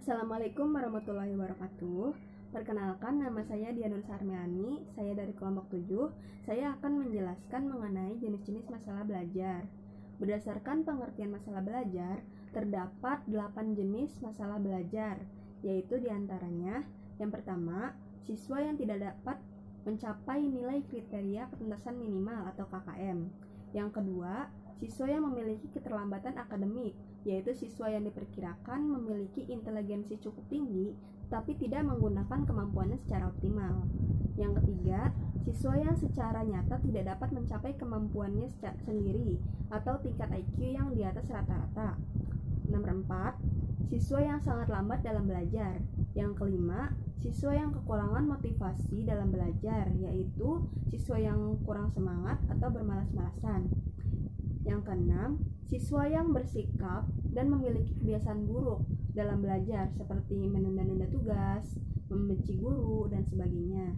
Assalamualaikum warahmatullahi wabarakatuh. Perkenalkan, nama saya Dianur Sarmiani. Saya dari kelompok 7. Saya akan menjelaskan mengenai jenis-jenis masalah belajar. Berdasarkan pengertian masalah belajar, terdapat 8 jenis masalah belajar, yaitu diantaranya: yang pertama, siswa yang tidak dapat mencapai nilai kriteria ketuntasan minimal atau KKM. Yang kedua, siswa yang memiliki keterlambatan akademik, yaitu siswa yang diperkirakan memiliki inteligensi cukup tinggi tapi tidak menggunakan kemampuannya secara optimal. Yang ketiga, siswa yang secara nyata tidak dapat mencapai kemampuannya sendiri atau tingkat IQ yang di atas rata-rata. Nomor 4, siswa yang sangat lambat dalam belajar. Yang kelima, siswa yang kekurangan motivasi dalam belajar, yaitu siswa yang kurang semangat atau bermalas-malasan. Yang keenam, siswa yang bersikap dan memiliki kebiasaan buruk dalam belajar seperti menunda-nunda tugas, membenci guru, dan sebagainya.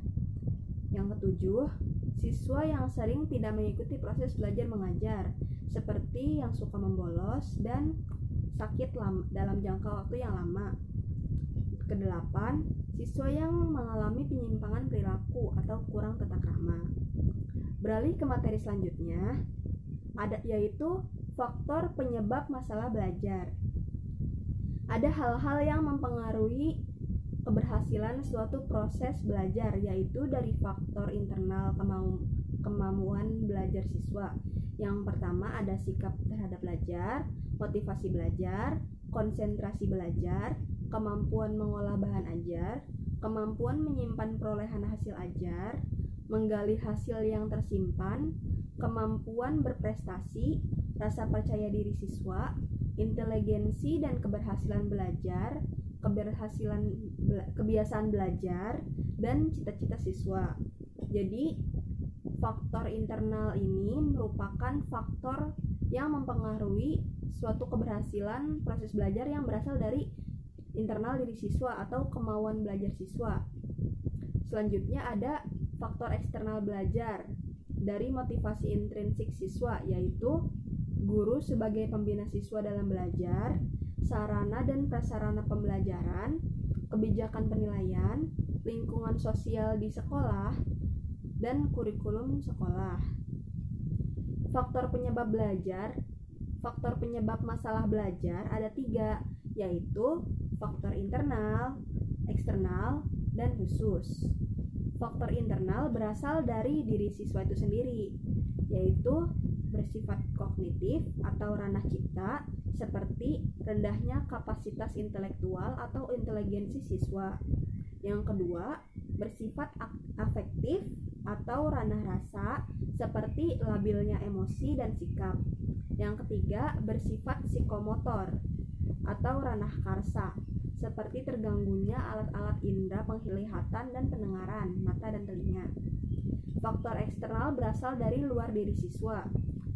Yang ketujuh, siswa yang sering tidak mengikuti proses belajar mengajar seperti yang suka membolos dan sakit dalam jangka waktu yang lama. Kedelapan, siswa yang mengalami penyimpangan perilaku atau kurang tata krama. Beralih ke materi selanjutnya, yaitu faktor penyebab masalah belajar. Ada hal-hal yang mempengaruhi keberhasilan suatu proses belajar, yaitu dari faktor internal kemampuan belajar siswa. Yang pertama ada sikap terhadap belajar, motivasi belajar, konsentrasi belajar, kemampuan mengolah bahan ajar, kemampuan menyimpan perolehan hasil ajar, menggali hasil yang tersimpan, kemampuan berprestasi, rasa percaya diri siswa, inteligensi dan keberhasilan belajar, kebiasaan belajar, dan cita-cita siswa. Jadi, faktor internal ini merupakan faktor yang mempengaruhi suatu keberhasilan proses belajar yang berasal dari internal diri siswa atau kemauan belajar siswa. Selanjutnya ada faktor eksternal belajar dari motivasi intrinsik siswa, yaitu guru sebagai pembina siswa dalam belajar, sarana dan prasarana pembelajaran, kebijakan penilaian, lingkungan sosial di sekolah, dan kurikulum sekolah. Faktor penyebab masalah belajar ada 3, yaitu faktor internal, eksternal, dan khusus. Faktor internal berasal dari diri siswa itu sendiri, yaitu bersifat kognitif atau ranah cipta, seperti rendahnya kapasitas intelektual atau inteligensi siswa. Yang kedua, bersifat afektif atau ranah rasa, seperti labilnya emosi dan sikap. Yang ketiga, bersifat psikomotor atau ranah karsa, seperti terganggunya alat-alat indera penglihatan dan pendengaran, mata dan telinga. Faktor eksternal berasal dari luar diri siswa,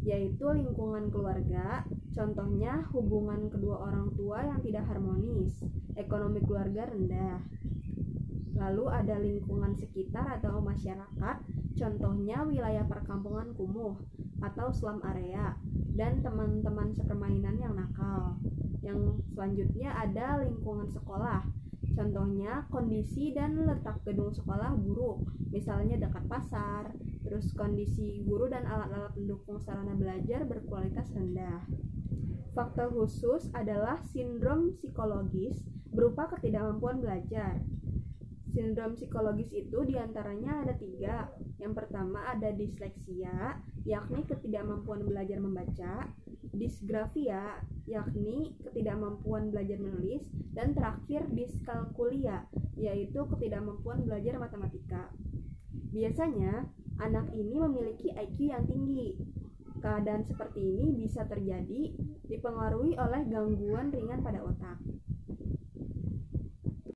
yaitu lingkungan keluarga, contohnya hubungan kedua orang tua yang tidak harmonis, ekonomi keluarga rendah. Lalu ada lingkungan sekitar atau masyarakat, contohnya wilayah perkampungan kumuh atau slum area, dan teman-teman sepermainan yang nakal. Yang selanjutnya ada lingkungan sekolah, contohnya kondisi dan letak gedung sekolah buruk, misalnya dekat pasar, terus kondisi guru dan alat-alat pendukung sarana belajar berkualitas rendah. Faktor khusus adalah sindrom psikologis berupa ketidakmampuan belajar. Sindrom psikologis itu diantaranya ada 3. Yang pertama ada disleksia, yakni ketidakmampuan belajar membaca, disgrafia, yakni ketidakmampuan belajar menulis, dan terakhir diskalkulia, yaitu ketidakmampuan belajar matematika. Biasanya, anak ini memiliki IQ yang tinggi. Keadaan seperti ini bisa terjadi dipengaruhi oleh gangguan ringan pada otak.